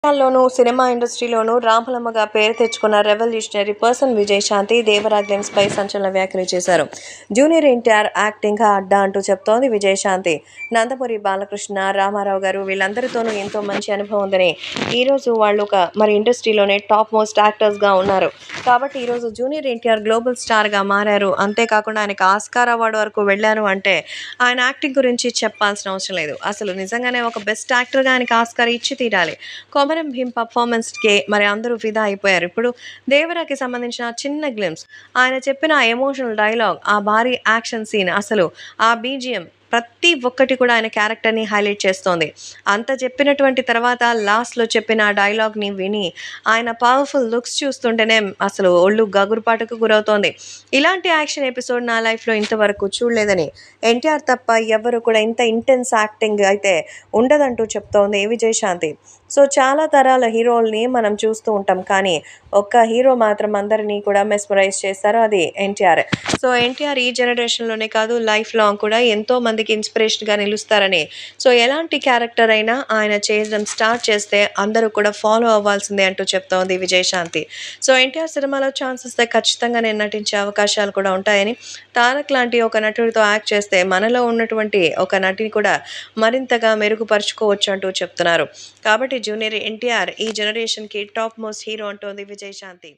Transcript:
లోను cinema ఇండస్ట్రీలోనూ రామలమ్మగా పేరు తెచ్చుకున్న revolutionary person Vijayashanti Devara glimpse పై సంచలన వ్యాఖ్యలు చేశారు. జూనియర్ ఎన్టీఆర్ యాక్టింగ్ అడ్డా అంటూ చెప్తోంది విజయశాంతి. నందమూరి బాలకృష్ణ, రామారావు గారు వీళ్ళందరితోనూ ఎంతో మంచి అనుభవం ఉందని, ఈరోజు వాళ్ళు మరి ఇండస్ట్రీలోనే టాప్ మోస్ట్ యాక్టర్స్గా ఉన్నారు. కాబట్టి ఈరోజు జూనియర్ ఎన్టీఆర్ గ్లోబల్ స్టార్గా మారారు. అంతేకాకుండా ఆయనకు ఆస్కార్ అవార్డు వరకు వెళ్ళారు అంటే ఆయన యాక్టింగ్ గురించి చెప్పాల్సిన అవసరం లేదు. అసలు నిజంగానే ఒక బెస్ట్ యాక్టర్గా ఆయనకి ఆస్కార్ ఇచ్చి తీరాలి. కొమరం భీం పర్ఫార్మెన్స్‌కే మరి అందరూ ఫిదా అయిపోయారు. ఇప్పుడు 'దేవరా'కి సంబంధించిన చిన్న గ్లింప్స్, ఆయన చెప్పిన ఆ ఎమోషనల్ డైలాగ్, ఆ భారీ యాక్షన్ సీన్, అసలు ఆ బీజీఎం ప్రతి ఒక్కటి కూడా ఆయన క్యారెక్టర్‌ని హైలైట్ చేస్తోంది. అంత చెప్పినటువంటి తర్వాత లాస్ట్‌లో చెప్పిన ఆ డైలాగ్‌ని విని ఆయన పవర్‌ఫుల్ లుక్స్ చూస్తుంటేనే అసలు ఒళ్ళు గగురుపాటుకు గురవుతోంది. ఇలాంటి యాక్షన్ ఎపిసోడ్ నా లైఫ్‌లో ఇంతవరకు చూడలేదని, ఎన్టీఆర్ తప్ప ఎవ్వరు కూడా ఇంత ఇంటెన్స్ యాక్టింగ్ అయితే ఉండదంటూ చెప్తోంది విజయశాంతి. సో చాలా తరాల హీరోల్ని మనం చూస్తూ ఉంటాం. కానీ ఒక్క హీరో మాత్రం అందరినీ కూడా మెస్మరైజ్ చేస్తారు. అది ఎన్టీఆర్. సో ఎన్టీఆర్ ఈ జనరేషన్‌లోనే కాదు, లైఫ్ లాంగ్ కూడా ఎంతో మందికి ఇన్స్పిరేషన్‌గా నిలుస్తారని, సో ఎలాంటి క్యారెక్టర్ అయినా ఆయన చేయడం స్టార్ట్ చేస్తే అందరూ కూడా ఫాలో అవ్వాల్సిందే అంటూ చెప్తోంది విజయశాంతి. సో ఎన్టీఆర్ సినిమాలో ఛాన్స్ ఇస్తే ఖచ్చితంగా నేను నటించే అవకాశాలు కూడా ఉంటాయని, తారక్ లాంటి ఒక నటుడితో యాక్ట్ చేస్తే మనలో ఉన్నటువంటి ఒక నటిని కూడా మరింతగా మెరుగుపరుచుకోవచ్చు అంటూ చెప్తున్నారు. కాబట్టి జూనియర్ ఎన్టీఆర్ ఈ జనరేషన్‌కి టాప్ మోస్ట్ హీరో అంటోంది విజయశాంతి.